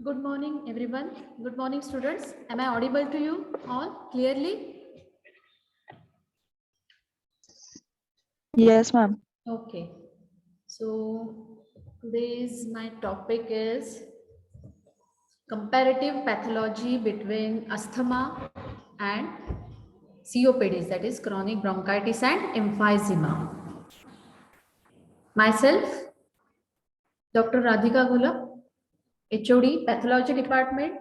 Good morning, everyone. Good morning, students. Am I audible to you all clearly? Yes, ma'am. Okay. So today's my topic is comparative pathology between asthma and COPDs, that is chronic bronchitis and emphysema. Myself, Dr. Radhika Gulab, HOD, Pathology Department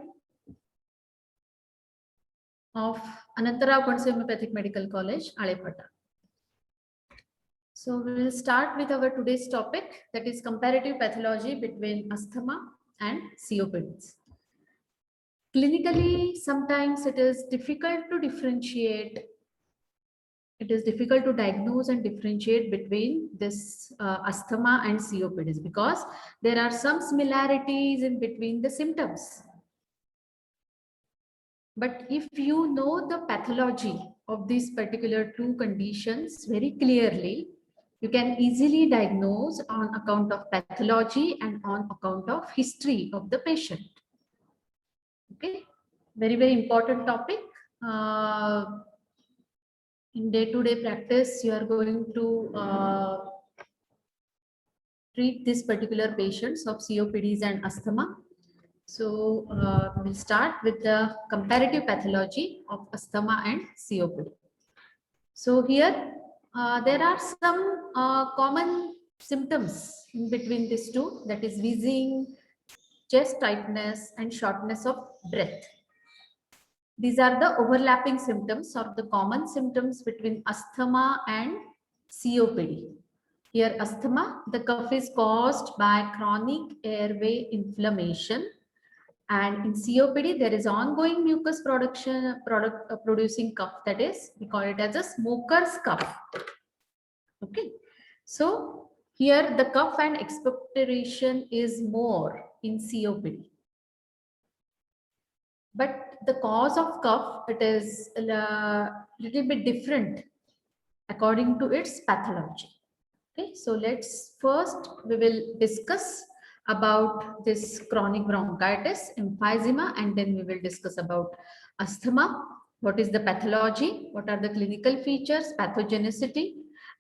of Anantarao Conse Homeopathic Medical College, Alepata. So we will start with our today's topic, that is comparative pathology between asthma and COPDs. Clinically, sometimes it is difficult to differentiate. It is difficult to diagnose and differentiate between this asthma and COPDs because there are some similarities in between the symptoms. But if you know the pathology of these particular two conditions very clearly, you can easily diagnose on account of pathology and on account of history of the patient. Okay, very, very important topic. In day-to-day practice, you are going to treat these particular patients of COPDs and asthma. So we'll start with the comparative pathology of asthma and COPD. So here there are some common symptoms in between these two, that is wheezing, chest tightness and shortness of breath. These are the overlapping symptoms or the common symptoms between asthma and COPD. Here asthma, the cough is caused by chronic airway inflammation, and in COPD there is ongoing mucus producing cough, that is we call it as a smoker's cough. Okay, so here the cough and expectoration is more in COPD, but the cause of cough, it is a little bit different according to its pathology. Okay, so let's first we will discuss about this chronic bronchitis, emphysema, and then we will discuss about asthma. What is the pathology? What are the clinical features, pathogenicity,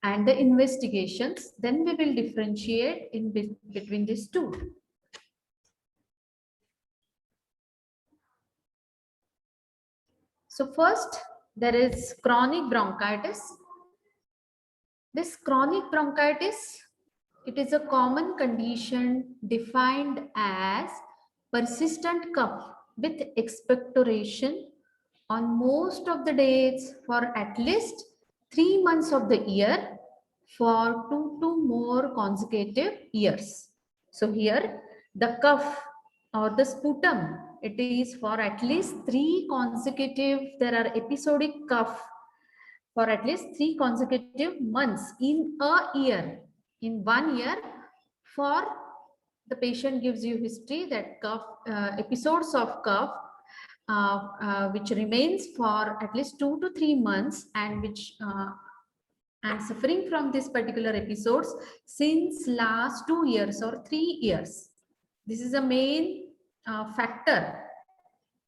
and the investigations? Then we will differentiate in between these two. So first, there is chronic bronchitis. This chronic bronchitis, it is a common condition defined as persistent cough with expectoration on most of the days for at least 3 months of the year for 2 to more consecutive years. So here the cough or the sputum, it is for at least 3 consecutive, there are episodic cough for at least 3 consecutive months in a year. In 1 year, for the patient gives you history that cough episodes of cough which remains for at least 2 to 3 months, and which I'm suffering from this particular episodes since last 2 years or 3 years. This is a main factor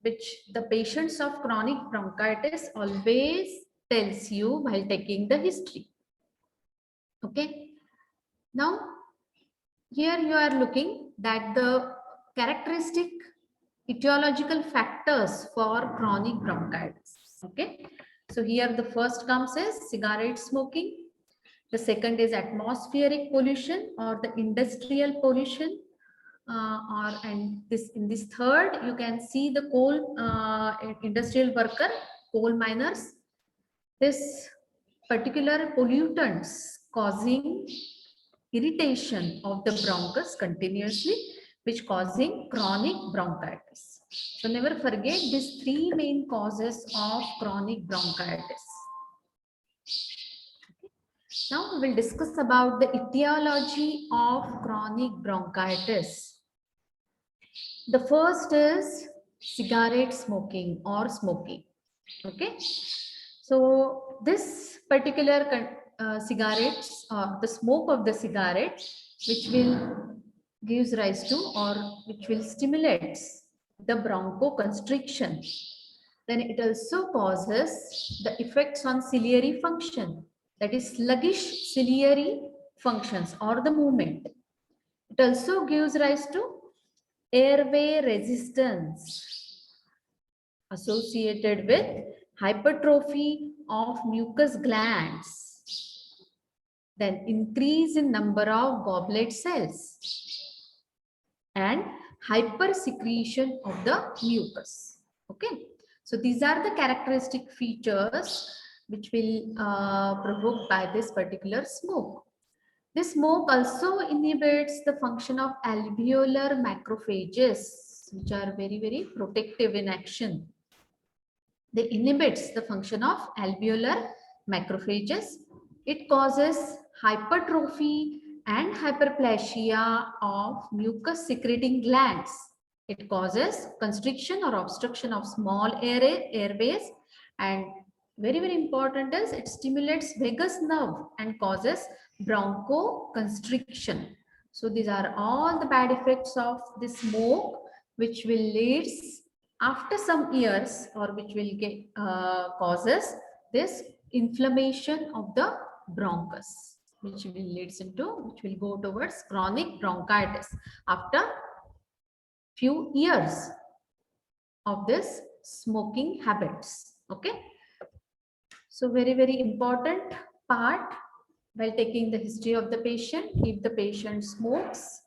which the patients of chronic bronchitis always tells you while taking the history. Okay. Now, here you are looking that the characteristic etiological factors for chronic bronchitis. Okay. So here the first comes is cigarette smoking. The second is atmospheric pollution or the industrial pollution. And this in this third, you can see the coal industrial worker, coal miners. This particular pollutants causing irritation of the bronchus continuously, which causing chronic bronchitis. So never forget these 3 main causes of chronic bronchitis. Now we will discuss about the etiology of chronic bronchitis. The first is cigarette smoking or smoking. Okay. So this particular cigarettes, the smoke of the cigarette, which will gives rise to or which will stimulates the bronchoconstriction. Then it also causes the effects on ciliary function, that is sluggish ciliary functions or the movement. It also gives rise to airway resistance associated with hypertrophy of mucus glands, then increase in number of goblet cells, and hypersecretion of the mucus. Okay, so these are the characteristic features which will provoked by this particular smoke. This smoke also inhibits the function of alveolar macrophages, which are very protective in action. They inhibits the function of alveolar macrophages. It causes hypertrophy and hyperplasia of mucus secreting glands. It causes constriction or obstruction of small airways, and very important is it stimulates vagus nerve and causes bronchoconstriction. So these are all the bad effects of this smoke, which will leads after some years, or which will get causes this inflammation of the bronchus, which will go towards chronic bronchitis after few years of this smoking habits. Okay, so very important part while taking the history of the patient. If the patient smokes,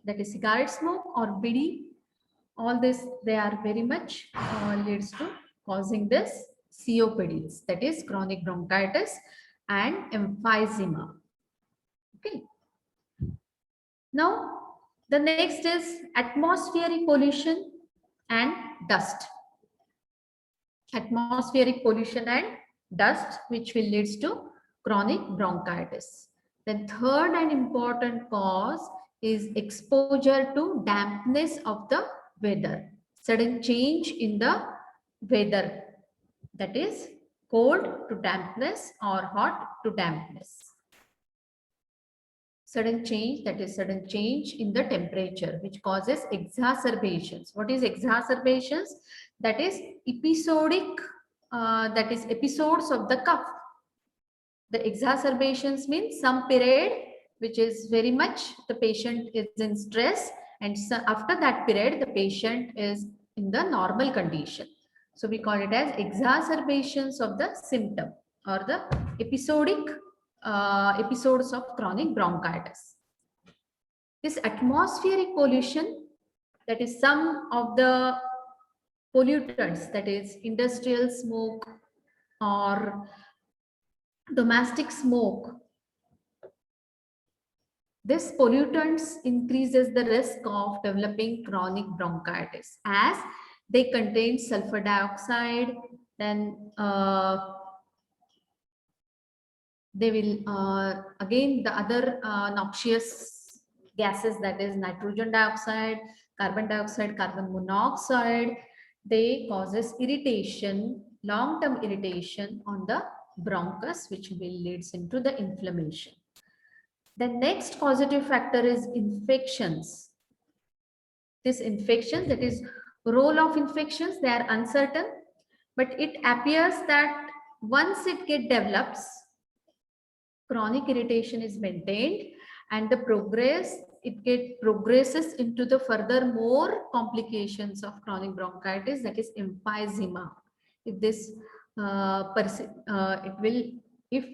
that is cigarette smoke or bidi, all this, they are very much leads to causing this COPDs, that is chronic bronchitis and emphysema. Okay. Now, the next is atmospheric pollution and dust. Atmospheric pollution and dust, which will leads to chronic bronchitis. The third and important cause is exposure to dampness of the weather. Sudden change in the weather, that is cold to dampness or hot to dampness. Sudden change, that is sudden change in the temperature, which causes exacerbations. What is exacerbations? That is episodic, that is episodes of the cough. The exacerbations means some period which is very much the patient is in stress, and so after that period the patient is in the normal condition. So we call it as exacerbations of the symptom or the episodic episodes of chronic bronchitis. This atmospheric pollution, that is some of the pollutants, that is industrial smoke or domestic smoke. This pollutants increases the risk of developing chronic bronchitis as they contain sulfur dioxide. Then they will again the other noxious gases, that is nitrogen dioxide, carbon dioxide, carbon monoxide. They causes irritation, long-term irritation on the bronchus, which will leads into the inflammation. The next causative factor is infections. This infection, that is role of infections, they are uncertain, but it appears that once it develops, chronic irritation is maintained, and the progresses into the further more complications of chronic bronchitis, that is emphysema. If this if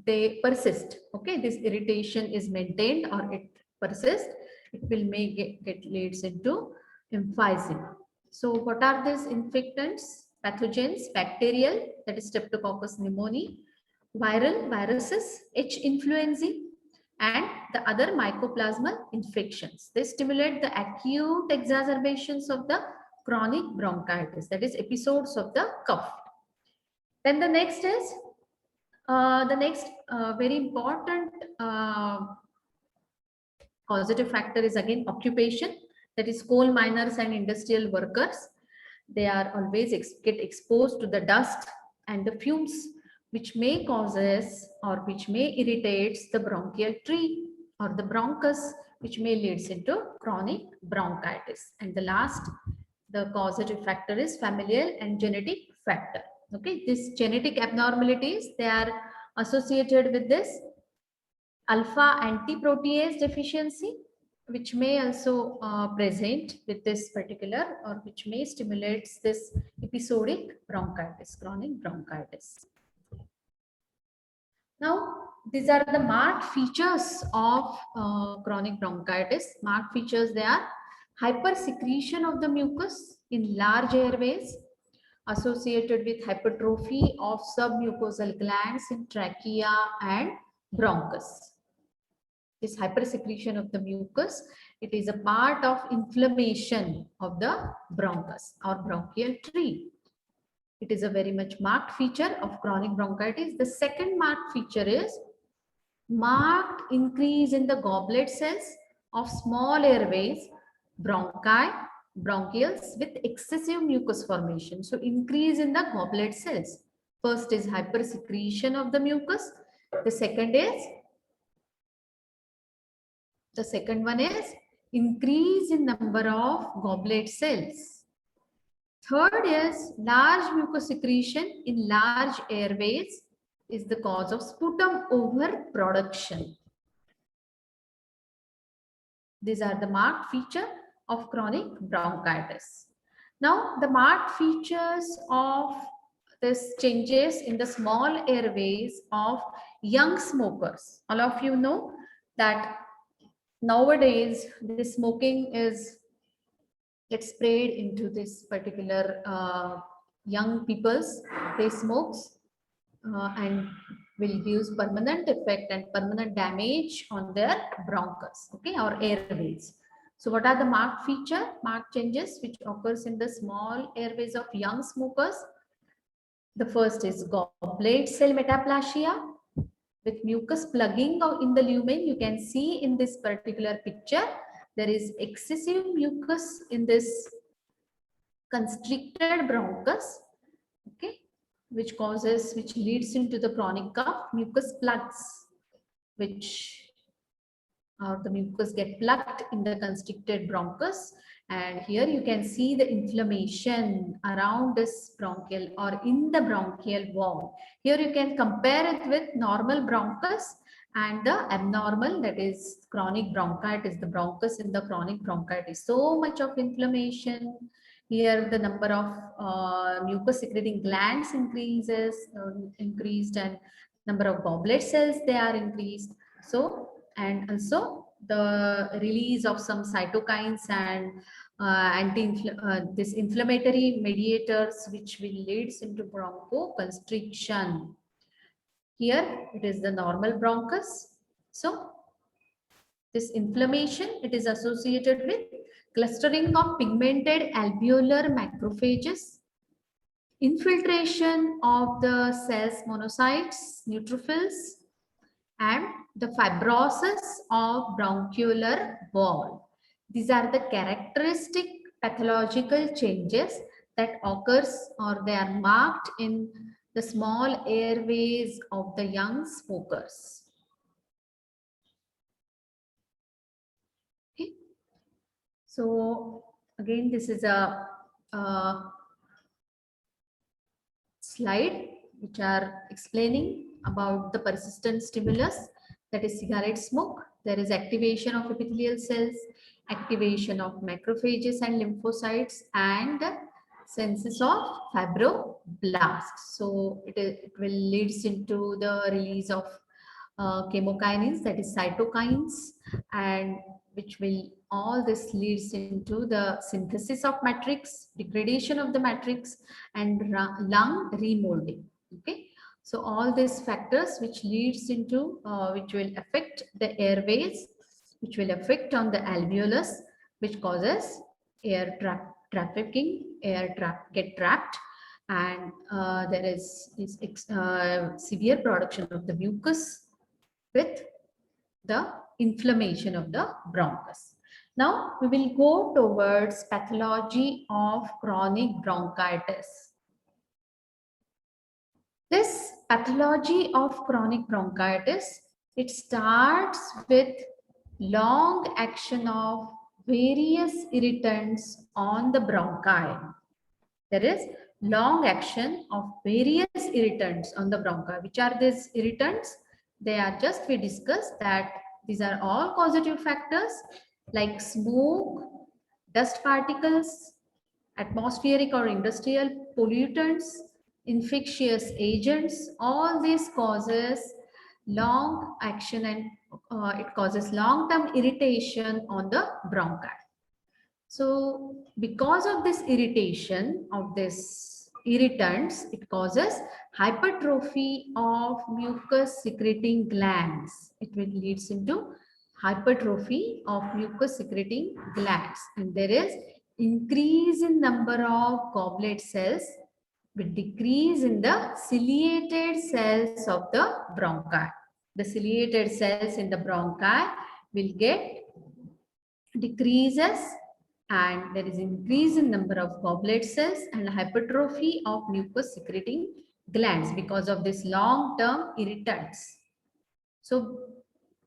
they persist, okay, this irritation is maintained or it persists, it will get leads into emphysema. So what are these infectants? Pathogens: bacterial, that is Streptococcus pneumoniae; viral, viruses, H. influenzae, and the other mycoplasmal infections. They stimulate the acute exacerbations of the chronic bronchitis, that is episodes of the cough. Then the next is very important causative factor is again occupation, that is coal miners and industrial workers. They are always get exposed to the dust and the fumes, which may causes or which may irritates the bronchial tree or the bronchus, which may leads into chronic bronchitis. And the last the causative factor is familial and genetic factor. Okay, these genetic abnormalities, they are associated with this alpha antiprotease deficiency, which may also present with this particular, or which may stimulates this episodic bronchitis, chronic bronchitis. Now, these are the marked features of chronic bronchitis. Marked features, they are hypersecretion of the mucus in large airways associated with hypertrophy of submucosal glands in trachea and bronchus. This hypersecretion of the mucus, it is a part of inflammation of the bronchus or bronchial tree. It is a very much marked feature of chronic bronchitis. The second marked feature is marked increase in the goblet cells of small airways, bronchi, bronchioles with excessive mucus formation. So increase in the goblet cells. First is hypersecretion of the mucus. The second one is increase in number of goblet cells. Third is large mucus secretion in large airways is the cause of sputum overproduction. These are the marked feature of chronic bronchitis. Now, the marked features of this changes in the small airways of young smokers. All of you know that nowadays the smoking is gets sprayed into this particular young people's, they smokes and will use permanent effect and permanent damage on their bronchus, okay, or airways. So what are the marked changes which occurs in the small airways of young smokers? The first is goblet cell metaplasia with mucus plugging in the lumen. You can see in this particular picture, there is excessive mucus in this constricted bronchus, okay, which leads into the chronic cough, mucus plugs, the mucus get plugged in the constricted bronchus. And here you can see the inflammation around this bronchial or in the bronchial wall. Here you can compare it with normal bronchus and the abnormal, that is chronic bronchitis, the bronchus in the chronic bronchitis. So much of inflammation. Here the number of mucus secreting glands increased, and number of goblet cells, they are increased. So, and also the release of some cytokines and this inflammatory mediators, which will leads into bronchoconstriction. Here it is the normal bronchus. So this inflammation, it is associated with clustering of pigmented alveolar macrophages, infiltration of the cells monocytes, neutrophils, and the fibrosis of bronchiolar wall. These are the characteristic pathological changes that occurs or they are marked in the small airways of the young smokers. Okay. So again, this is a slide which are explaining about the persistent stimulus, that is cigarette smoke. There is activation of epithelial cells, activation of macrophages and lymphocytes, and synthesis of fibroblasts. So it will leads into the release of chemokines, that is cytokines, and which will all this leads into the synthesis of matrix, degradation of the matrix, and lung remolding. Okay, so all these factors which leads into which will affect the airways, which will affect on the alveolus, which causes air trafficking, get trapped, and there is severe production of the mucus with the inflammation of the bronchus. Now we will go towards pathology of chronic bronchitis. This pathology of chronic bronchitis, it starts with long action of various irritants on the bronchi. There is long action of various irritants on the bronchi. Which are these irritants? They are just, we discussed that these are all causative factors like smoke, dust particles, atmospheric or industrial pollutants, infectious agents. All these causes long action and it causes long-term irritation on the bronchi. So because of this irritation of this irritants, it causes hypertrophy of mucus secreting glands. It will leads into hypertrophy of mucus secreting glands, and there is increase in number of goblet cells with decrease in the ciliated cells of the bronchi. The ciliated cells in the bronchi will get decreases, and there is increase in number of goblet cells and hypertrophy of mucus secreting glands because of this long-term irritants. So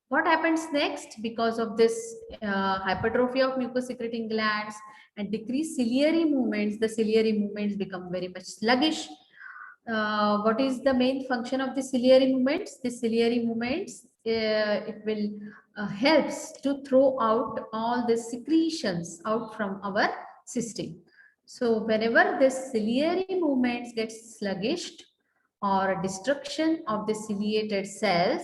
what happens next? Because of this hypertrophy of mucus secreting glands and decreased ciliary movements, the ciliary movements become very much sluggish. What is the main function of the ciliary movements? The ciliary movements, it will helps to throw out all the secretions out from our system. So whenever this ciliary movements get sluggish or destruction of the ciliated cells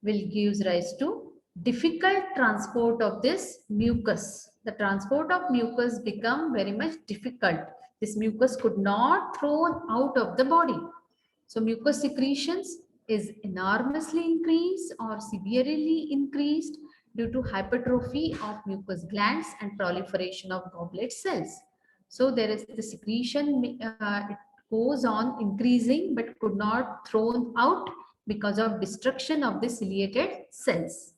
will gives rise to difficult transport of this mucus. The transport of mucus become very much difficult. This mucus could not thrown out of the body. So mucus secretions is enormously increased or severely increased due to hypertrophy of mucus glands and proliferation of goblet cells. So there is the secretion, it goes on increasing but could not thrown out because of destruction of the ciliated cells.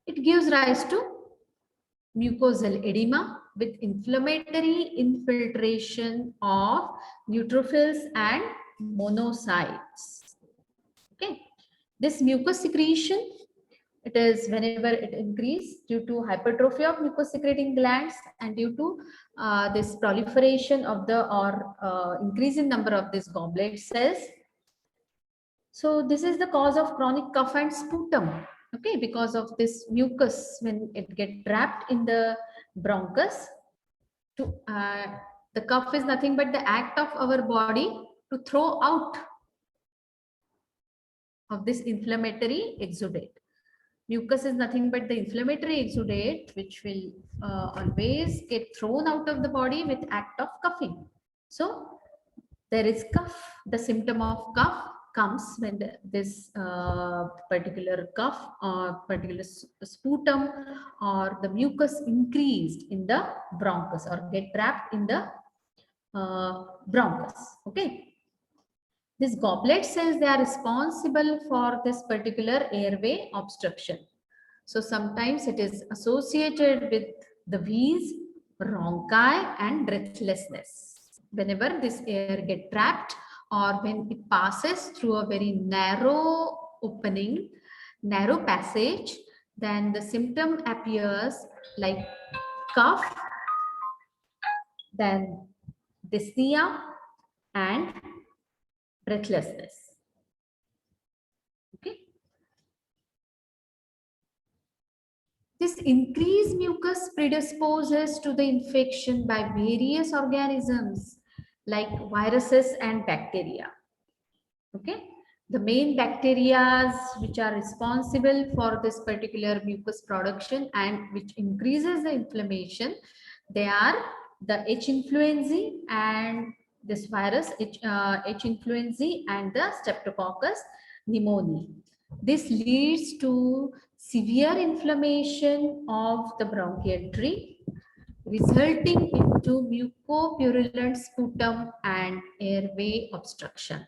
It gives rise to mucosal edema with inflammatory infiltration of neutrophils and monocytes. Okay, this mucus secretion, it is whenever it increases due to hypertrophy of mucus secreting glands and due to this proliferation of the increase in number of these goblet cells. So this is the cause of chronic cough and sputum. Okay, because of this mucus, when it get trapped in the bronchus, to the cough is nothing but the act of our body to throw out of this inflammatory exudate. Mucus is nothing but the inflammatory exudate which will always get thrown out of the body with act of coughing. So there is cough. The symptom of cough comes when this particular cough or particular sputum or the mucus increased in the bronchus or get trapped in the bronchus. Okay. These goblet cells, they are responsible for this particular airway obstruction. So sometimes it is associated with the wheeze, bronchi and breathlessness. Whenever this air get trapped or when it passes through a very narrow opening, narrow passage, then the symptom appears like cough, then dyspnea and breathlessness. Okay. This increased mucus predisposes to the infection by various organisms like viruses and bacteria. Okay. The main bacteria which are responsible for this particular mucus production and which increases the inflammation, they are the H. influenzae and this virus H. influenzae and the Streptococcus pneumoniae. This leads to severe inflammation of the bronchial tree, resulting into mucopurulent sputum and airway obstruction.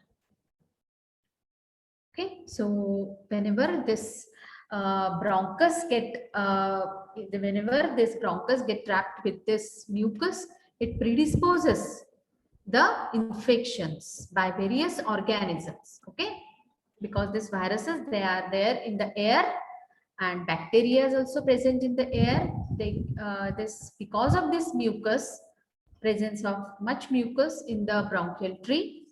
Okay, so whenever this bronchus get trapped with this mucus, it predisposes the infections by various organisms. Okay, because these viruses, they are there in the air and bacteria is also present in the air. Because of this mucus, presence of much mucus in the bronchial tree,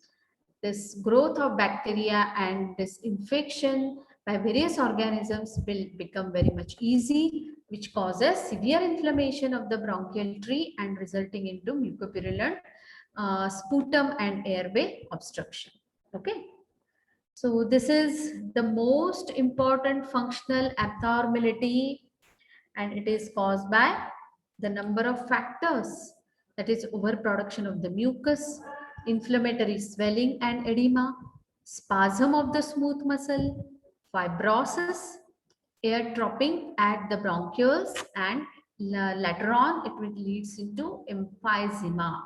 this growth of bacteria and this infection by various organisms will become very much easy, which causes severe inflammation of the bronchial tree and resulting into mucopurulent sputum and airway obstruction. Okay. So this is the most important functional abnormality, and it is caused by the number of factors, that is overproduction of the mucus, inflammatory swelling and edema, spasm of the smooth muscle, fibrosis, air trapping at the bronchioles, and later on it will leads into emphysema.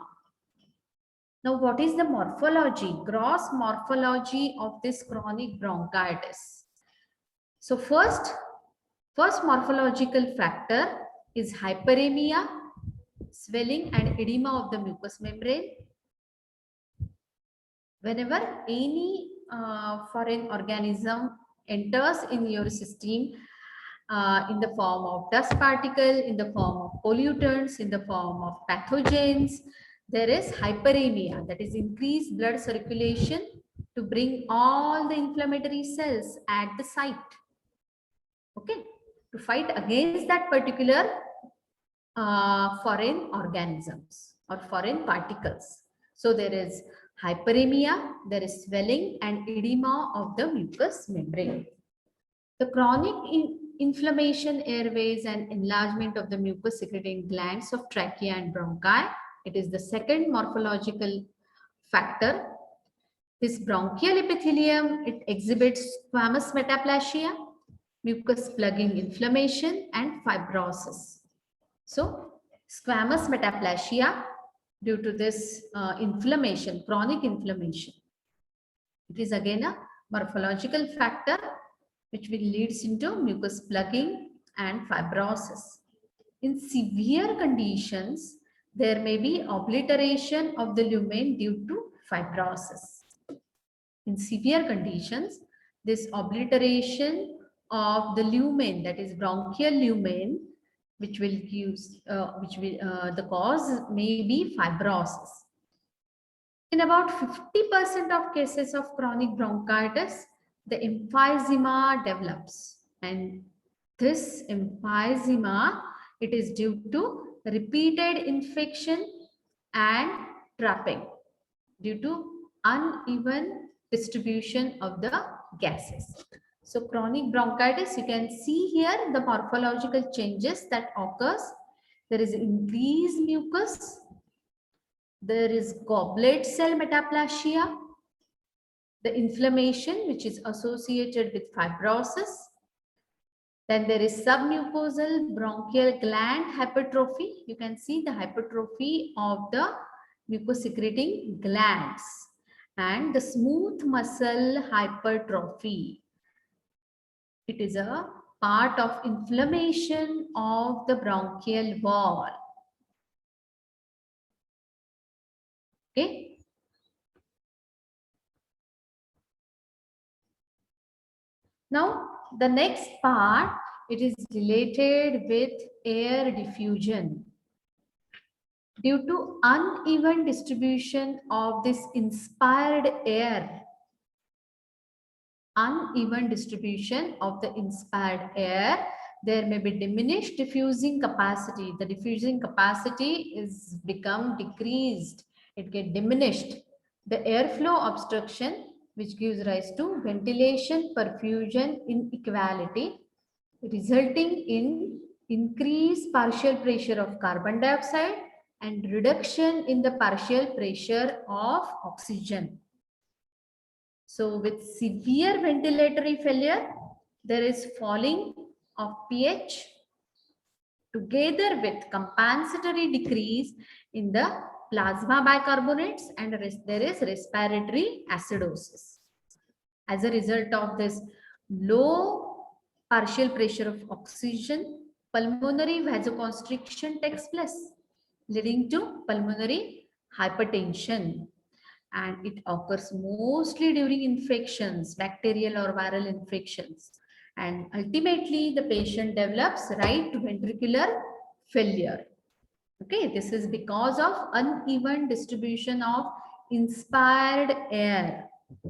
Now, what is the morphology, gross morphology of this chronic bronchitis? So first morphological factor is hyperemia, swelling and edema of the mucous membrane. Whenever any foreign organism enters in your system in the form of dust particle, in the form of pollutants, in the form of pathogens, there is hyperemia, that is increased blood circulation to bring all the inflammatory cells at the site. Okay, to fight against that particular foreign organisms or foreign particles. So there is hyperemia, there is swelling and edema of the mucous membrane. The chronic inflammation, airways and enlargement of the mucus secreting glands of trachea and bronchi. It is the second morphological factor. This bronchial epithelium, it exhibits squamous metaplasia, mucus plugging inflammation and fibrosis. So squamous metaplasia due to this inflammation, chronic inflammation. It is again a morphological factor which will leads into mucus plugging and fibrosis. In severe conditions, there may be obliteration of the lumen due to fibrosis. In severe conditions, this obliteration of the lumen, that is bronchial lumen, which will use, the cause may be fibrosis. In about 50% of cases of chronic bronchitis, the emphysema develops, and this emphysema, it is due to repeated infection and trapping due to uneven distribution of the gases. So chronic bronchitis, you can see here the morphological changes that occurs. There is increased mucus, there is goblet cell metaplasia, the inflammation which is associated with fibrosis. Then there is submucosal bronchial gland hypertrophy. You can see the hypertrophy of the mucus secreting glands and the smooth muscle hypertrophy. It is a part of inflammation of the bronchial wall. Okay. Now, the next part, it is related with air diffusion. Due to uneven distribution of this inspired air, there may be diminished diffusing capacity. The diffusing capacity is become decreased. It get diminished. The airflow obstruction, which gives rise to ventilation perfusion inequality, resulting in increased partial pressure of carbon dioxide and reduction in the partial pressure of oxygen. So with severe ventilatory failure, there is falling of pH together with compensatory decrease in the plasma bicarbonates, and there is respiratory acidosis. As a result of this low partial pressure of oxygen, pulmonary vasoconstriction takes place, leading to pulmonary hypertension. And it occurs mostly during infections, bacterial or viral infections. and ultimately the patient develops right ventricular failure. Okay, this is because of uneven distribution of inspired air.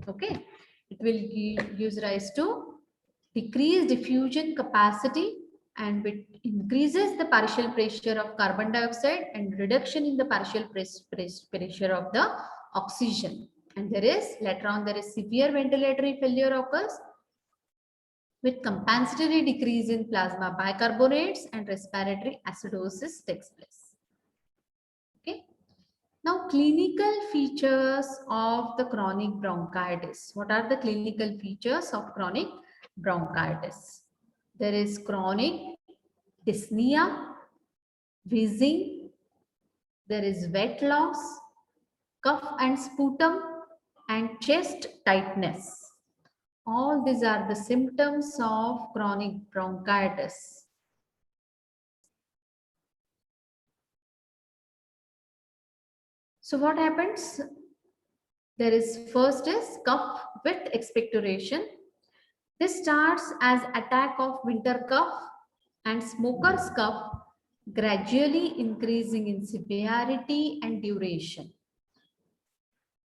Okay, it will give rise to decreased diffusion capacity, and it increases the partial pressure of carbon dioxide and reduction in the partial pressure of the oxygen. And later on there is severe ventilatory failure occurs with compensatory decrease in plasma bicarbonates, and respiratory acidosis takes place. Okay. Now, clinical features of the chronic bronchitis. What are the clinical features of chronic bronchitis? There is chronic dyspnea, wheezing, there is weight loss, cough and sputum, and chest tightness. All these are the symptoms of chronic bronchitis. So what happens? There is first is cough with expectoration. This starts as attack of winter cough and smoker's cough, gradually increasing in severity and duration.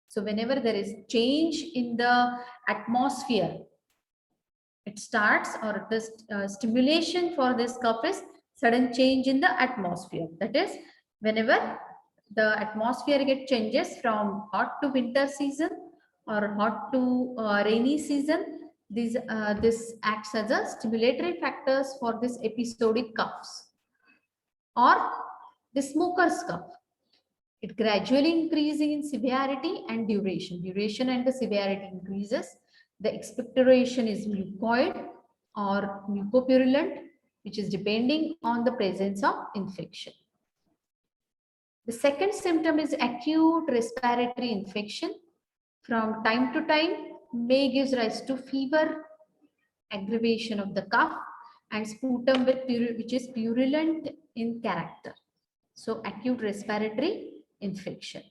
So whenever there is change in the atmosphere, it starts, or the stimulation for this cough is sudden change in the atmosphere. That is, whenever the atmosphere get changes from hot to winter season or hot to rainy season, this acts as a stimulatory factors for this episodic coughs. Or the smoker's cough, it gradually increasing in severity and duration. Duration and the severity increases. The expectoration is mucoid or mucopurulent, which is depending on the presence of infection. The second symptom is acute respiratory infection. From time to time, may gives rise to fever, aggravation of the cough, and sputum which is purulent in character. So acute respiratory infection.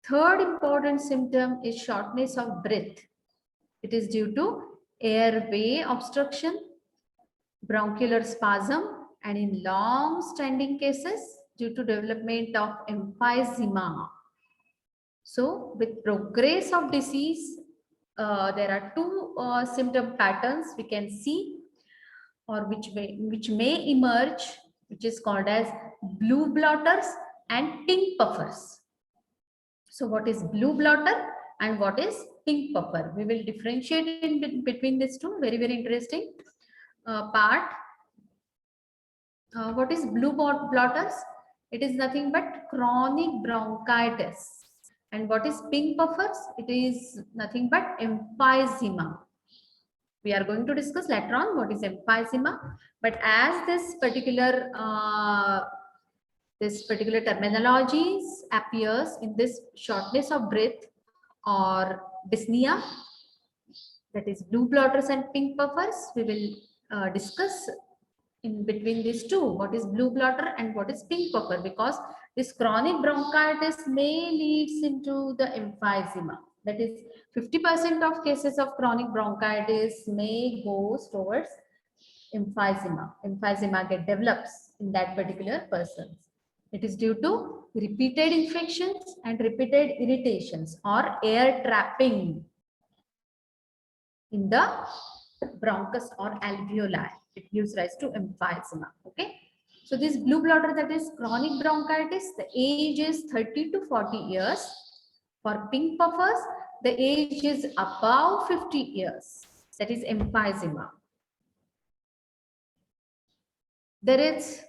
Third important symptom is shortness of breath. It is due to airway obstruction, bronchial spasm, and in long standing cases due to development of emphysema. So with progress of disease, there are two symptom patterns we can see, or which may emerge, which is called as blue blotters and pink puffers. So what is blue blotter and what is pink puffer? We will differentiate in between these two. Very, very interesting part. What is blue blotters? It is nothing but chronic bronchitis. And what is pink puffers? It is nothing but emphysema. We are going to discuss later on what is emphysema. But as this particular terminologies appears in this shortness of breath or dyspnea, that is blue blotters and pink puffers, we will discuss in between these two what is blue blotter and what is pink puffer, because this chronic bronchitis may leads into the emphysema. That is 50% of cases of chronic bronchitis may goes towards emphysema. Emphysema develops in that particular person. It is due to repeated infections and repeated irritations or air trapping in the bronchus or alveoli. It gives rise to emphysema. Okay. So this blue blotter, that is chronic bronchitis, the age is 30 to 40 years. For pink puffers, the age is above 50 years. That is emphysema. There is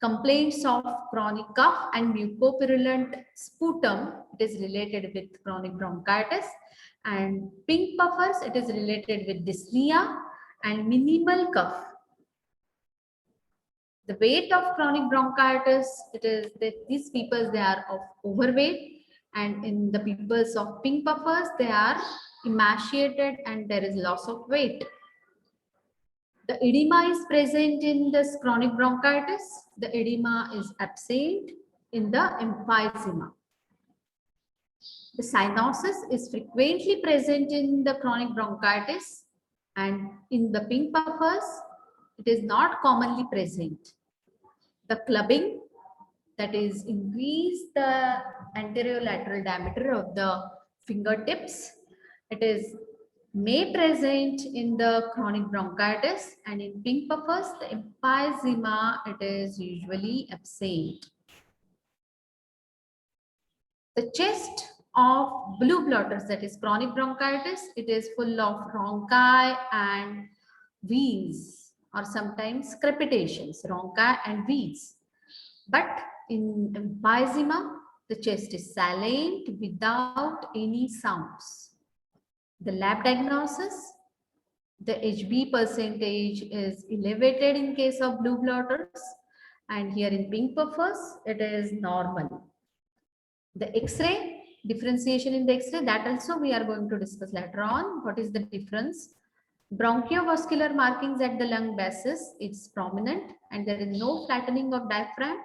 complaints of chronic cough and mucopurulent sputum. It is related with chronic bronchitis. And pink puffers, it is related with dyspnea and minimal cough. The weight of chronic bronchitis, it is that these people, they are of overweight, and in the peoples of pink puffers, they are emaciated and there is loss of weight. The edema is present in this chronic bronchitis. The edema is absent in the emphysema. The cyanosis is frequently present in the chronic bronchitis, And in the pink puffers, it is not commonly present. The clubbing, that is increase the anterolateral diameter of the fingertips. It is may present in the chronic bronchitis, and in pink puffers, the emphysema, it is usually absent. The chest of blue blotters, that is chronic bronchitis, it is full of rhonchi and wheeze, or sometimes crepitations, rhonchi and wheeze. But in emphysema, the chest is silent without any sounds. The lab diagnosis, the HB percentage is elevated in case of blue blotters, and here in pink puffers, it is normal. The X-ray, differentiation in the X-ray, that also we are going to discuss later on. What is the difference? Bronchiovascular markings at the lung basis, it's prominent, and there is no flattening of diaphragm.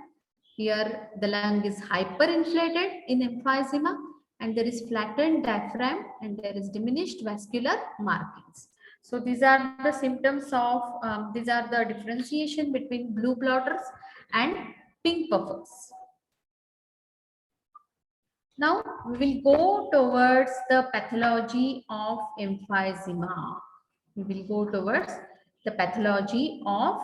Here the lung is hyperinflated in emphysema, and there is flattened diaphragm, and there is diminished vascular markings. So these are the symptoms of, these are the differentiation between blue blotters and pink puffers. Now we will go towards the pathology of emphysema. We will go towards the pathology of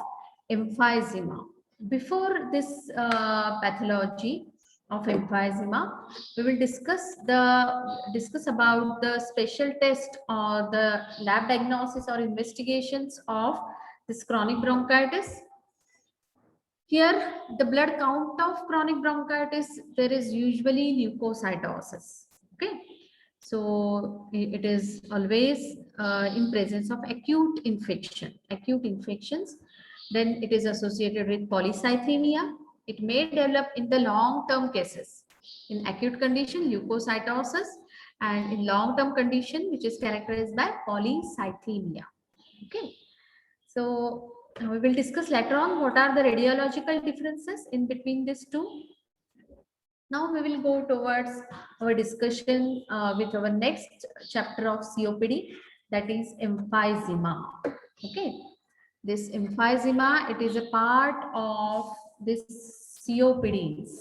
emphysema. Before this pathology of emphysema, we will discuss about the special test or the lab diagnosis or investigations of this chronic bronchitis. Here, the blood count of chronic bronchitis, there is usually leukocytosis. Okay, so it is always in presence of acute infection, acute infections. Then it is associated with polycythemia. It may develop in the long-term cases. In acute condition, leukocytosis, and in long-term condition, which is characterized by polycythemia. Okay, so we will discuss later on what are the radiological differences in between these two. Now we will go towards our discussion with our next chapter of COPD, that is emphysema. Okay, this emphysema, it is a part of this COPDs.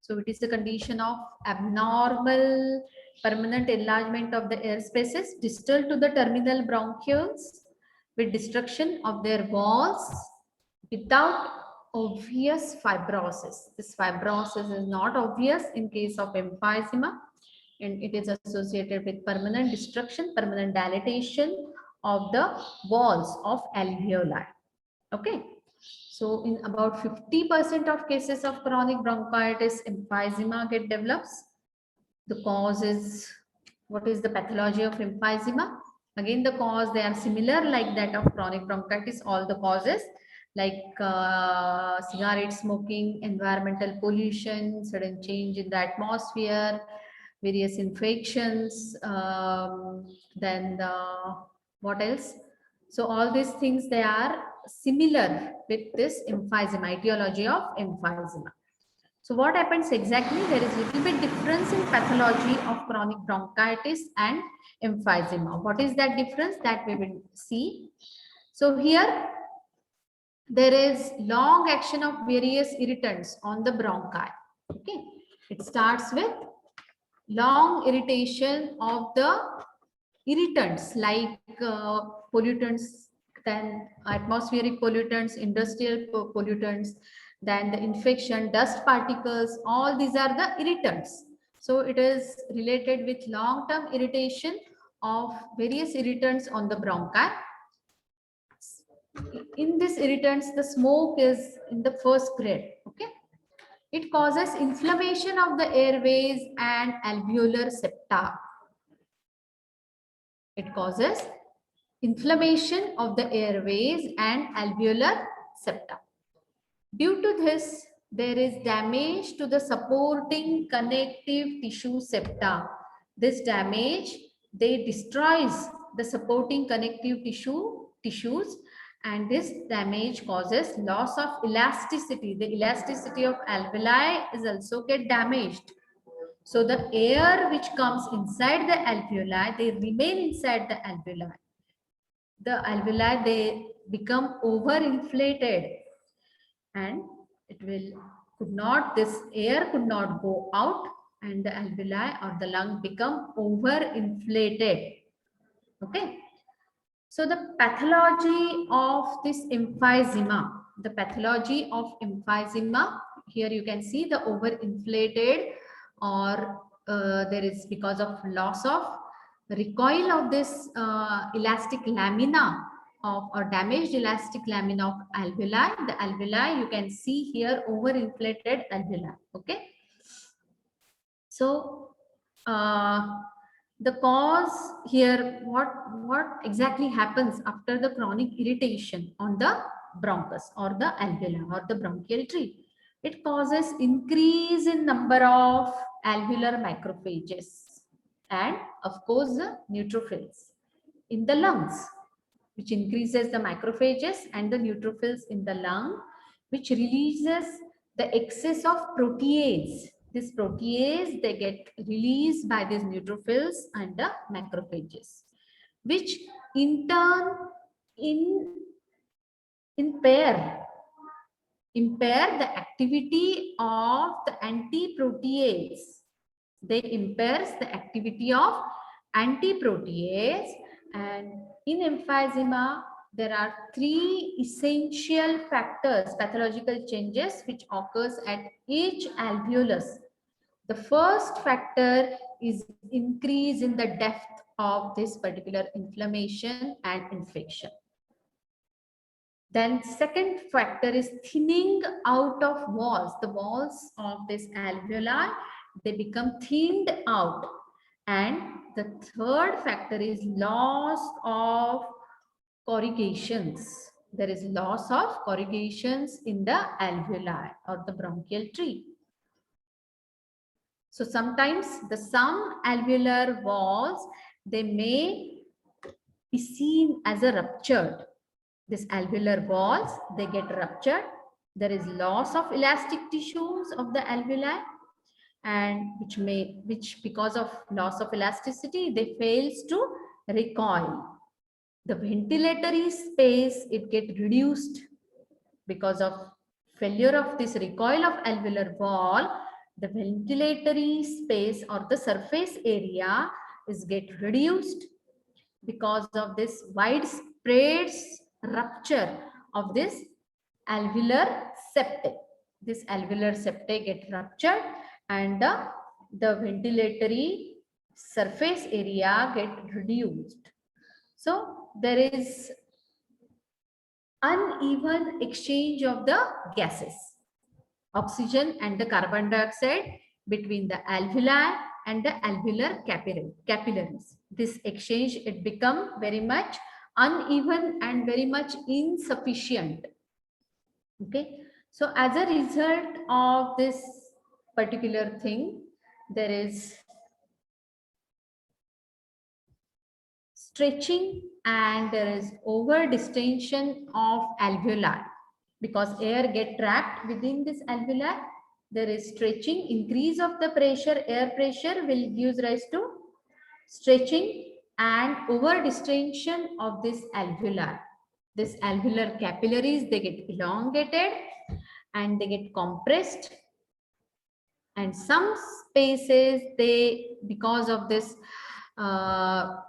So it is the condition of abnormal permanent enlargement of the air spaces distal to the terminal bronchioles with destruction of their walls without obvious fibrosis. This fibrosis is not obvious in case of emphysema, and it is associated with permanent destruction, permanent dilatation of the walls of alveoli. Okay. So in about 50% of cases of chronic bronchitis, emphysema develops. The cause is, what is the pathology of emphysema? Again, the cause, they are similar like that of chronic bronchitis, all the causes like cigarette smoking, environmental pollution, sudden change in the atmosphere, various infections, then what else? So all these things, they are similar with this emphysema, etiology of emphysema. So what happens exactly? There is little bit difference in pathology of chronic bronchitis and emphysema. What is that difference? That we will see. So here there is long action of various irritants on the bronchi. Okay, it starts with long irritation of the irritants like pollutants, then atmospheric pollutants, industrial pollutants, then the infection, dust particles, all these are the irritants. So it is related with long-term irritation of various irritants on the bronchi. In these irritants, the smoke is in the first grade. Okay, it causes inflammation of the airways and alveolar septa. It causes inflammation of the airways and alveolar septa. Due to this, there is damage to the supporting connective tissue septa. This damage, they destroys the supporting connective tissues, and this damage causes loss of elasticity. The elasticity of alveoli is also get damaged. So the air which comes inside the alveoli, they remain inside the alveoli. The alveoli, they become overinflated, and it will could not, this air could not go out, and the alveoli or the lung become overinflated. Okay. So the pathology of this emphysema, the pathology of emphysema, here you can see the overinflated, or there is because of loss of recoil of this elastic lamina of, or damaged elastic lamina of alveoli. The alveoli you can see here overinflated alveoli. Okay. So the cause here, what exactly happens after the chronic irritation on the bronchus or the alveoli or the bronchial tree? It causes increase in number of alveolar macrophages and of course the neutrophils in the lungs, which increases the macrophages and the neutrophils in the lung, which releases the excess of protease. This protease, they get released by these neutrophils and the macrophages, which in turn impair the activity of the anti-protease. They impairs the activity of anti-protease, and in emphysema there are three essential factors, pathological changes which occurs at each alveolus. The first factor is increase in the depth of this particular inflammation and infection. Then second factor is thinning out of walls. The walls of this alveoli, they become thinned out. And the third factor is loss of corrugations. There is loss of corrugations in the alveoli or the bronchial tree. So sometimes some alveolar walls, they may be seen as a ruptured. These alveolar walls, they get ruptured. There is loss of elastic tissues of the alveoli, and which because of loss of elasticity, they fails to recoil. The ventilatory space, it get reduced because of failure of this recoil of alveolar wall. The ventilatory space or the surface area is get reduced because of this widespread rupture of this alveolar septae. This alveolar septae get ruptured, and the ventilatory surface area get reduced. So there is uneven exchange of the gases, oxygen and the carbon dioxide, between the alveoli and the alveolar capillaries. This exchange, it become very much uneven and very much insufficient. Okay. So as a result of this particular thing, there is stretching and there is over distension of alveoli, because air get trapped within this alveoli. There is stretching, increase of the pressure, air pressure will give rise to stretching and over distension of this alveoli. This alveolar capillaries, they get elongated and they get compressed, and some spaces, they, because of this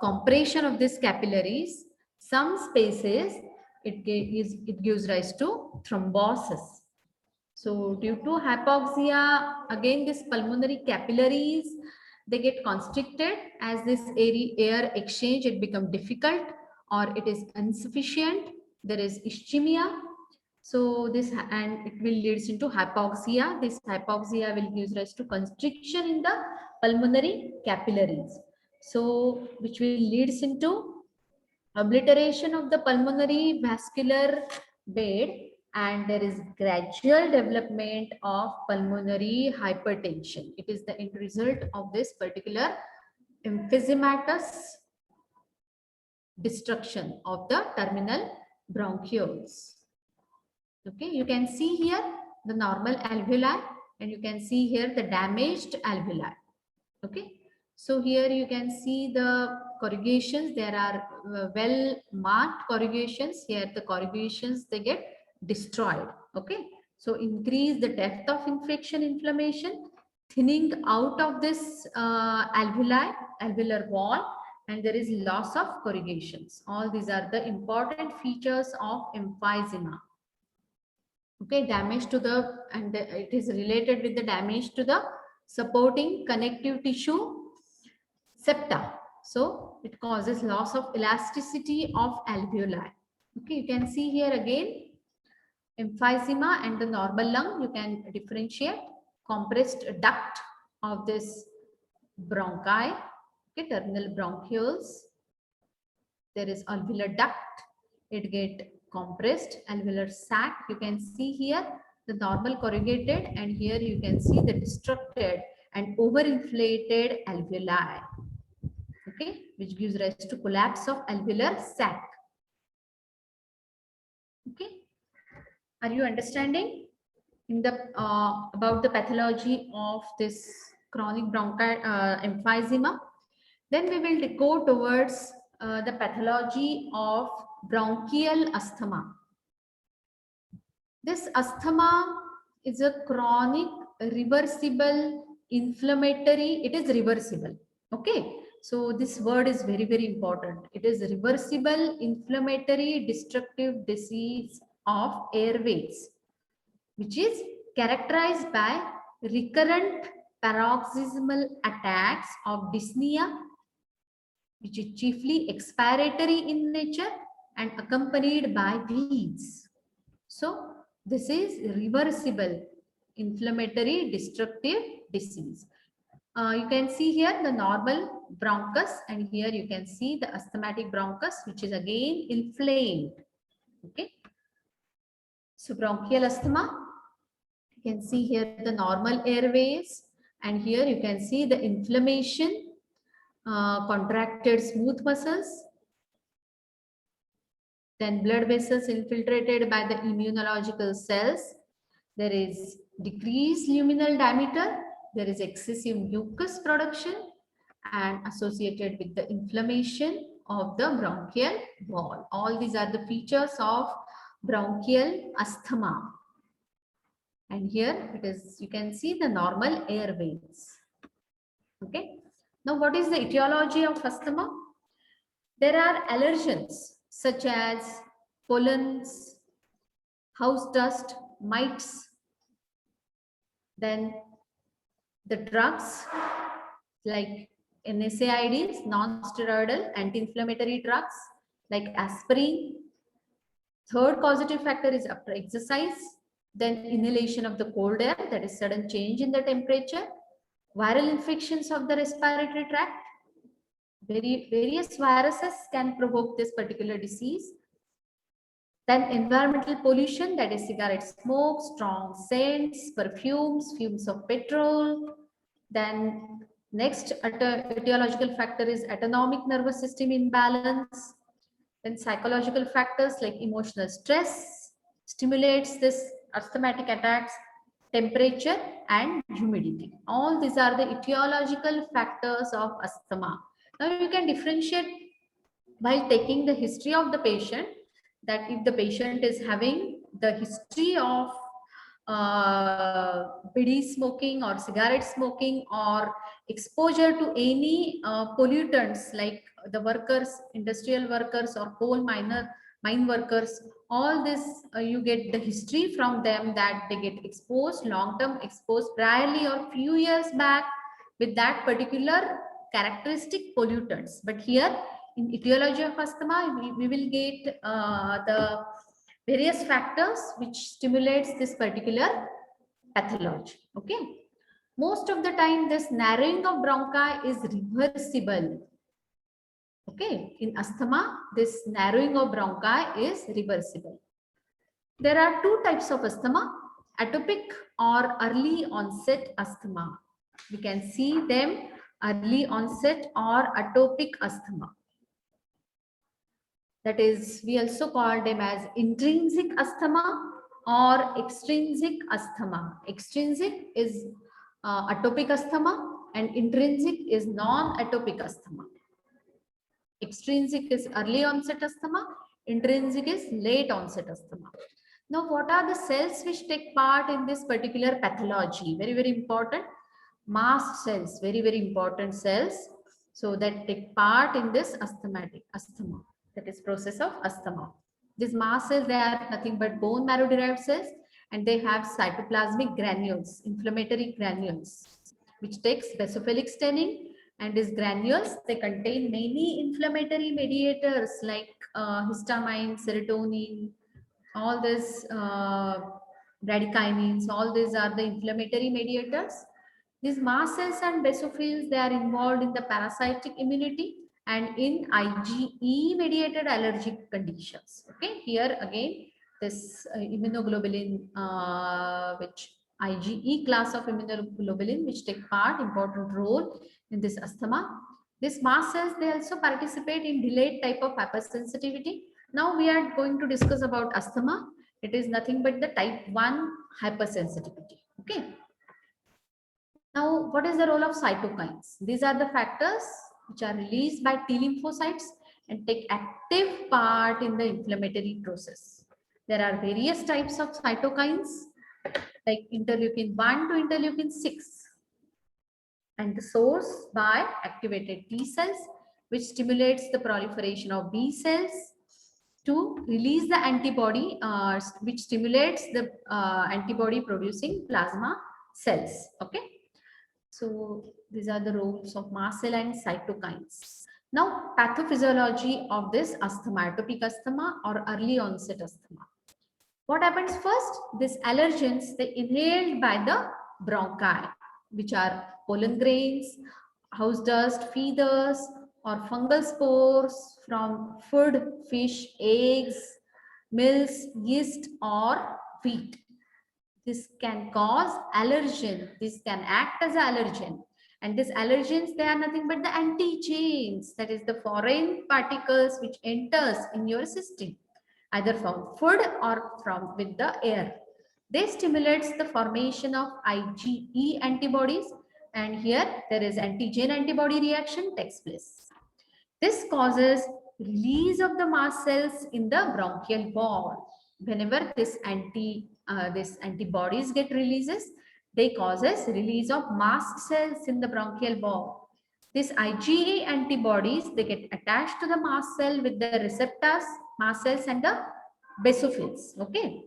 compression of this capillaries, some spaces it gives rise to thrombosis. So due to hypoxia, again this pulmonary capillaries, they get constricted. As this air exchange, it become difficult or it is insufficient. There is ischemia. So this, and it will leads into hypoxia. This hypoxia will give rise to constriction in the pulmonary capillaries. So which will leads into obliteration of the pulmonary vascular bed, and there is gradual development of pulmonary hypertension. It is the end result of this particular emphysematous destruction of the terminal bronchioles. Okay, you can see here the normal alveoli, and you can see here the damaged alveoli. Okay. So here you can see the corrugations. There are well marked corrugations. Here the corrugations, they get destroyed. Okay. So increase the depth of infection, inflammation, thinning out of this alveolar wall, and there is loss of corrugations. All these are the important features of emphysema. Okay, damage to the, and it is related with the damage to the supporting connective tissue septa. So it causes loss of elasticity of alveoli. Okay, you can see here again emphysema and the normal lung. You can differentiate compressed duct of this bronchi. Okay, terminal bronchioles. There is alveolar duct. It get compressed. Alveolar sac. You can see here the normal corrugated, and here you can see the destructed and overinflated alveoli. Okay, which gives rise to collapse of alveolar sac. Okay, are you understanding in the about the pathology of this chronic bronchial emphysema? Then we will go towards the pathology of bronchial asthma. This asthma is a chronic, reversible, inflammatory. It is reversible. Okay. So this word is very, very important. It is reversible, inflammatory, destructive disease of airways, which is characterized by recurrent paroxysmal attacks of dyspnea, which is chiefly expiratory in nature and accompanied by wheeze. So this is reversible, inflammatory, destructive disease. You can see here the normal bronchus, and here you can see the asthmatic bronchus, which is again inflamed. Okay. So bronchial asthma, you can see here the normal airways, and here you can see the inflammation, contracted smooth muscles, then blood vessels infiltrated by the immunological cells. There is decreased luminal diameter. There is excessive mucus production and associated with the inflammation of the bronchial wall. All these are the features of bronchial asthma. And here it is, you can see the normal airways. Okay. Now, what is the etiology of asthma? There are allergens such as pollens, house dust, mites. Then the drugs like NSAIDs, non-steroidal anti-inflammatory drugs like aspirin. Third causative factor is after exercise. Then inhalation of the cold air, that is sudden change in the temperature. Viral infections of the respiratory tract. Various viruses can provoke this particular disease. Then environmental pollution, that is cigarette smoke, strong scents, perfumes, fumes of petrol. Then next etiological factor is autonomic nervous system imbalance. Then psychological factors like emotional stress stimulates this asthmatic attacks, temperature and humidity. All these are the etiological factors of asthma. Now you can differentiate by taking the history of the patient, that if the patient is having the history of bidi smoking or cigarette smoking or exposure to any pollutants like the workers, industrial workers or coal mine workers, all this you get the history from them that they get exposed, long-term exposed priorly or few years back with that particular characteristic pollutants. But here in etiology of asthma, we will get the various factors which stimulates this particular pathology. Okay. Most of the time, this narrowing of bronchi is reversible. Okay. In asthma, this narrowing of bronchi is reversible. There are two types of asthma, atopic or early onset asthma. We can see them, early onset or atopic asthma. That is, we also call them as intrinsic asthma or extrinsic asthma. Extrinsic is atopic asthma and intrinsic is non-atopic asthma. Extrinsic is early onset asthma, intrinsic is late onset asthma. Now, what are the cells which take part in this particular pathology? Very, very important. Mast cells, very, very important cells. So that take part in this asthmatic asthma, that is process of asthma. These mast cells, they are nothing but bone marrow derived cells, and they have cytoplasmic granules, inflammatory granules, which takes basophilic staining. And these granules, they contain many inflammatory mediators like histamine, serotonin, all these bradykinins, all these are the inflammatory mediators. These mast cells and basophils, they are involved in the parasitic immunity and in IgE mediated allergic conditions. Okay, here again, this immunoglobulin, which IgE class of immunoglobulin, which take part important role in this asthma. These mast cells, they also participate in delayed type of hypersensitivity. Now we are going to discuss about asthma. It is nothing but the type 1 hypersensitivity. Okay. Now, what is the role of cytokines? These are the factors which are released by T lymphocytes and take active part in the inflammatory process. There are various types of cytokines like interleukin 1 to interleukin 6. And the source by activated T cells, which stimulates the proliferation of B cells to release the antibody, which stimulates the antibody producing plasma cells. Okay. So these are the roles of mast cell and cytokines. Now, pathophysiology of this asthma, atopic asthma or early onset asthma. What happens first? These allergens, they inhaled by the bronchi, which are pollen grains, house dust, feathers, or fungal spores from food, fish, eggs, mills, yeast, or wheat. This can cause allergen. This can act as an allergen. And these allergens, they are nothing but the antigens, that is the foreign particles which enters in your system, either from food or from with the air. They stimulates the formation of IgE antibodies, and here there is antigen antibody reaction takes place. This causes release of the mast cells in the bronchial wall. Whenever this antibodies get releases, they causes release of mast cells in the bronchial wall. These IgE antibodies, they get attached to the mast cell with the receptors, mast cells and the basophils. Okay.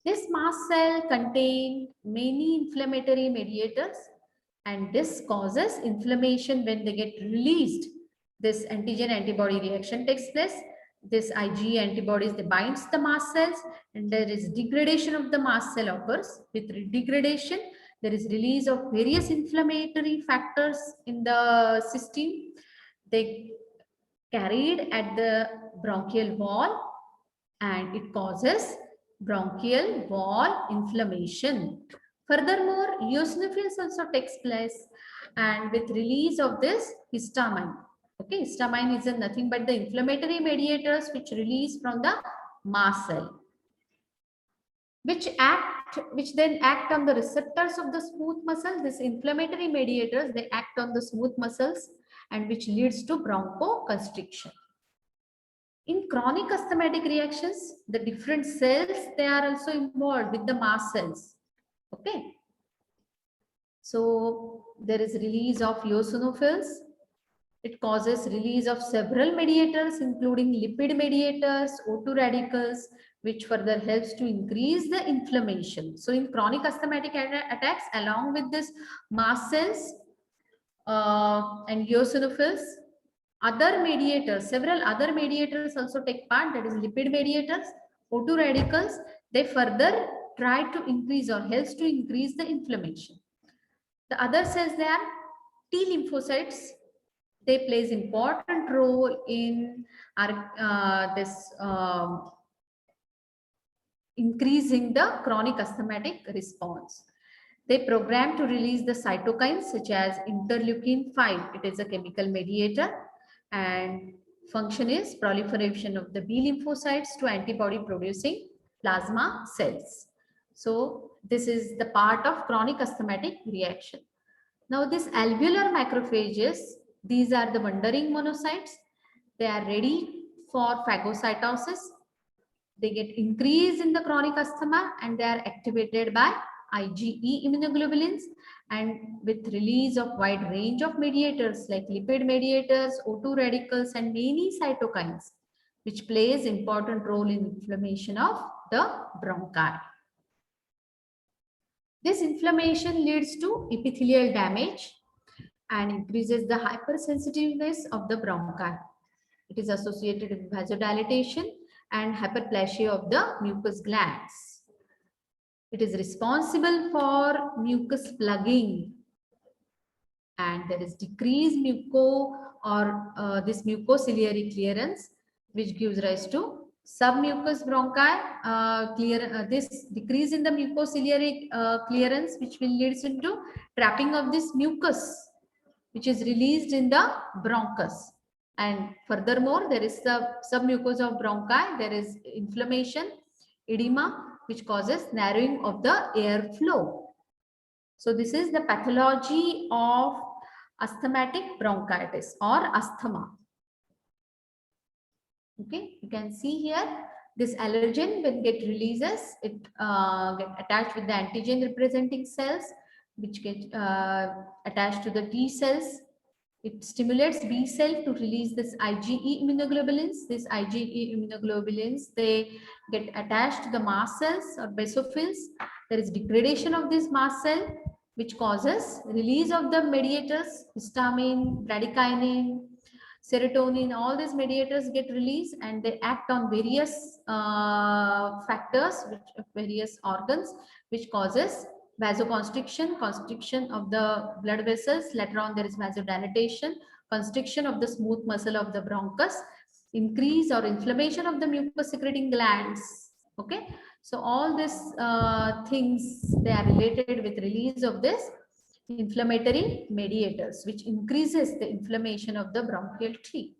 This mast cell contain many inflammatory mediators, and this causes inflammation when they get released. This antigen antibody reaction takes place. This IgE antibodies, they binds the mast cells, and there is degradation of the mast cell occurs. With degradation, there is release of various inflammatory factors in the system. They carried at the bronchial wall, and it causes bronchial wall inflammation. Furthermore, eosinophils also takes place, and with release of this histamine. Okay, histamine is nothing but the inflammatory mediators which release from the mast cell, which then act on the receptors of the smooth muscle. These inflammatory mediators, they act on the smooth muscles, and which leads to bronchoconstriction. In chronic asthmatic reactions, the different cells, they are also involved with the mast cells. Okay. So there is release of eosinophils. It causes release of several mediators, including lipid mediators, O2 radicals, which further helps to increase the inflammation. So in chronic asthmatic attacks, along with this mast cells and eosinophils, other mediators, several other mediators also take part, that is lipid mediators, O2 radicals, they further try to increase or helps to increase the inflammation. The other cells, they are T lymphocytes. They plays important role in increasing the chronic asthmatic response. They program to release the cytokines such as interleukin 5. It is a chemical mediator, and function is proliferation of the B lymphocytes to antibody producing plasma cells. So this is the part of chronic asthmatic reaction. Now these alveolar macrophages, these are the wandering monocytes. They are ready for phagocytosis. They get increase in the chronic asthma and they are activated by IgE immunoglobulins, and with release of wide range of mediators like lipid mediators, O2 radicals, and many cytokines, which plays important role in inflammation of the bronchi. This inflammation leads to epithelial damage and increases the hypersensitiveness of the bronchi. It is associated with vasodilatation and hyperplasia of the mucous glands. It is responsible for mucus plugging, and there is decreased this mucociliary clearance, which gives rise to submucous bronchi. This decrease in the mucociliary clearance, which will lead into trapping of this mucus, which is released in the bronchus. And furthermore, there is the submucosa of bronchi. There is inflammation, edema, which causes narrowing of the airflow. So this is the pathology of asthmatic bronchitis or asthma. Okay, you can see here this allergen when get releases, it get attached with the antigen representing cells, which get attached to the T cells. It stimulates B cell to release this IgE immunoglobulins. These IgE immunoglobulins, they get attached to the mast cells or basophils. There is degradation of this mast cell, which causes release of the mediators, histamine, bradykinin, serotonin. All these mediators get released and they act on various factors, various organs, which causes vasoconstriction, constriction of the blood vessels. Later on, there is vasodilatation, constriction of the smooth muscle of the bronchus, increase or inflammation of the mucus secreting glands. Okay, so all these things, they are related with release of this inflammatory mediators, which increases the inflammation of the bronchial tree.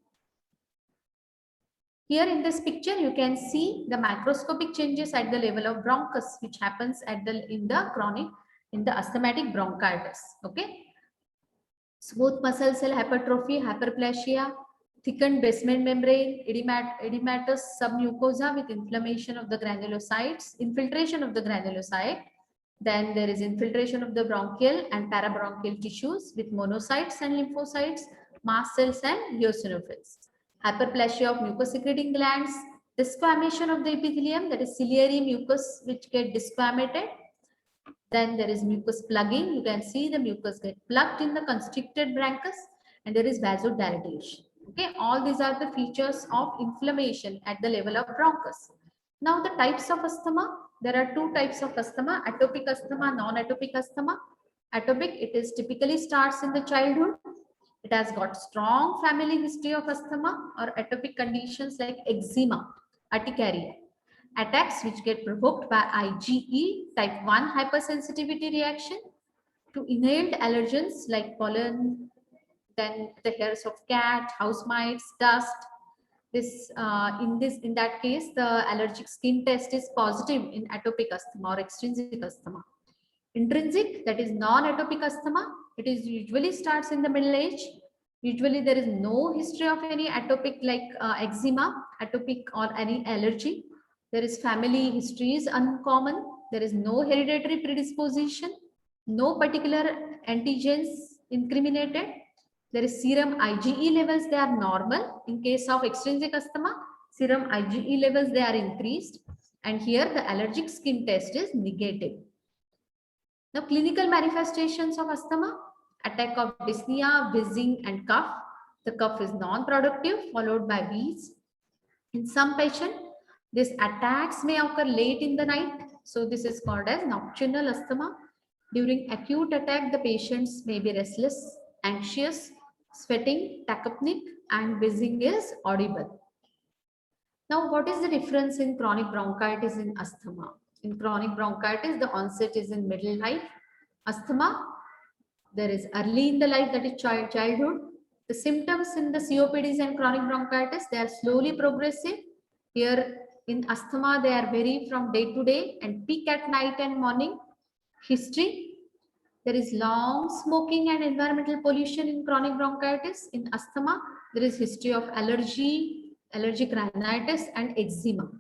Here in this picture, you can see the macroscopic changes at the level of bronchus, which happens at in the asthmatic bronchitis. Okay. Smooth muscle cell hypertrophy, hyperplasia, thickened basement membrane, edematous submucosa with inflammation of the granulocytes, infiltration of the granulocyte. Then there is infiltration of the bronchial and parabronchial tissues with monocytes and lymphocytes, mast cells and eosinophils. Hyperplasia of mucus secreting glands, desquamation of the epithelium, that is ciliary mucus which get desquamated. Then there is mucus plugging. You can see the mucus get plugged in the constricted bronchus, and there is vasodilatation. Okay, all these are the features of inflammation at the level of bronchus. Now the types of asthma. There are two types of asthma: atopic asthma, non-atopic asthma. Atopic, it is typically starts in the childhood. It has got strong family history of asthma or atopic conditions like eczema, urticaria. Attacks which get provoked by IgE type 1 hypersensitivity reaction to inhaled allergens like pollen, then the hairs of cat, house mites, dust. In that case, the allergic skin test is positive in atopic asthma or extrinsic asthma. Intrinsic, that is non-atopic asthma, it is usually starts in the middle age. Usually there is no history of any atopic like eczema, atopic or any allergy. There is family history is uncommon. There is no hereditary predisposition, no particular antigens incriminated. There is serum IgE levels, they are normal. In case of extrinsic asthma, serum IgE levels, they are increased. And here the allergic skin test is negative. Now, clinical manifestations of asthma: attack of dyspnea, wheezing, and cough. The cough is non-productive, followed by wheeze. In some patients, these attacks may occur late in the night. So this is called as nocturnal asthma. During acute attack, the patients may be restless, anxious, sweating, tachypneic, and wheezing is audible. Now, what is the difference in chronic bronchitis and asthma? In chronic bronchitis, the onset is in middle life. Asthma, there is early in the life, that is childhood. The symptoms in the COPDs and chronic bronchitis, they are slowly progressive. Here in asthma, they are vary from day to day and peak at night and morning. History, There is long smoking and environmental pollution in chronic bronchitis. In asthma, there is history of allergy, allergic rhinitis, and eczema.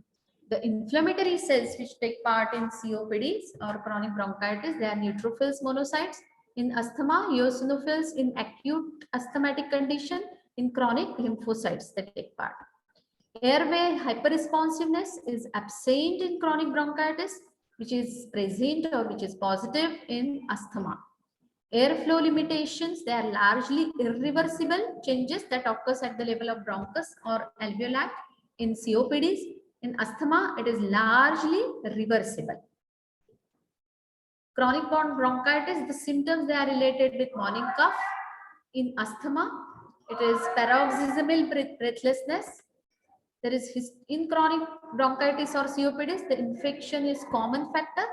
The inflammatory cells which take part in COPDs or chronic bronchitis, they are neutrophils, monocytes. In asthma, eosinophils in acute asthmatic condition. In chronic, lymphocytes that take part. Airway hyperresponsiveness is absent in chronic bronchitis, which is present or which is positive in asthma. Airflow limitations, they are largely irreversible changes that occurs at the level of bronchus or alveoli in COPDs. In asthma, it is largely reversible. Chronic bronchitis, the symptoms, they are related with morning cough. In asthma, it is paroxysmal breathlessness. There is in chronic bronchitis or COPDs, the infection is common factor.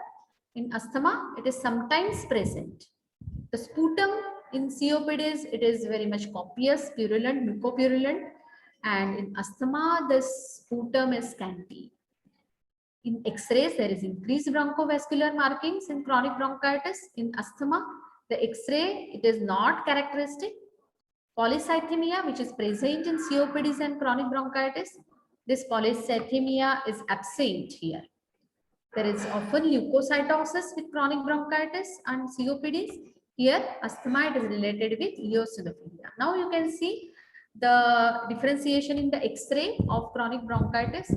In asthma, it is sometimes present. The sputum in COPDs, it is very much copious, purulent, mucopurulent, and in asthma, the sputum is scanty. In X-rays, there is increased bronchovascular markings in chronic bronchitis. In asthma, the X-ray, it is not characteristic. Polycythemia, which is present in COPDs and chronic bronchitis, this polycythemia is absent here. There is often leukocytosis with chronic bronchitis and COPDs. Here, asthma, it is related with eosinophilia. Now you can see the differentiation in the X-ray of chronic bronchitis.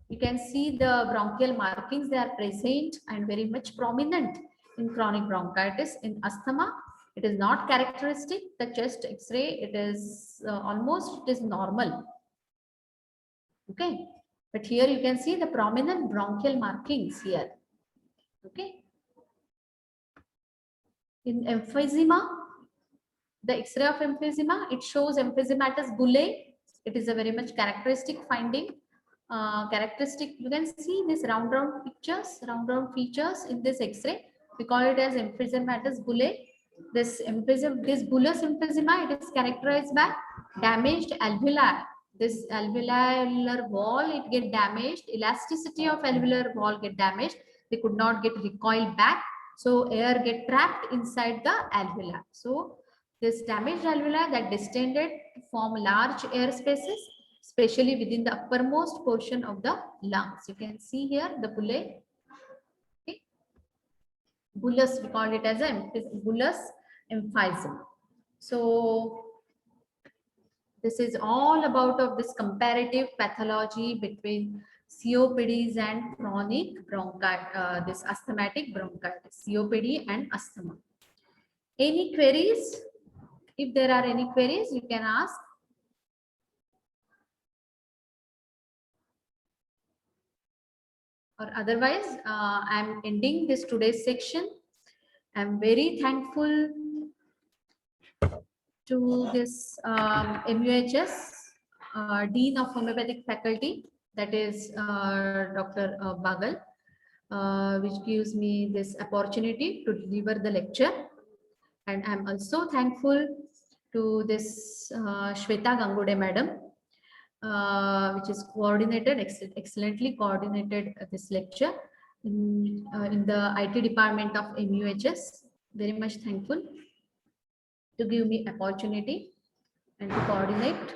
You can see the bronchial markings, they are present and very much prominent in chronic bronchitis. In asthma, it is not characteristic. The chest X-ray, it is almost, it is normal. Okay, but here you can see the prominent bronchial markings here. Okay. In emphysema, the X-ray of emphysema, it shows emphysematous bullae. It is a very much characteristic finding. You can see this round features in this X-ray. We call it as emphysematous bullae. This bullous emphysema, it is characterized by damaged alveoli. This alveolar wall, it get damaged. Elasticity of alveolar wall get damaged. They could not get recoiled back. So air get trapped inside the alveoli. So this damaged alveoli that distended form large air spaces, especially within the uppermost portion of the lungs. You can see here the bullae. Okay. Bullous, we call it as a bullous emphysema. So this is all about of this comparative pathology between COPDs and chronic bronchitis, this asthmatic bronchitis, COPD and asthma. Any queries? If there are any queries, you can ask. Or otherwise, I'm ending this today's section. I'm very thankful to this MUHS, Dean of Homeopathic Faculty, that is Dr. Bagal, which gives me this opportunity to deliver the lecture. And I'm also thankful to this Shweta Gangude madam, which is excellently coordinated this lecture in the IT department of MUHS. Very much thankful to give me opportunity and to coordinate.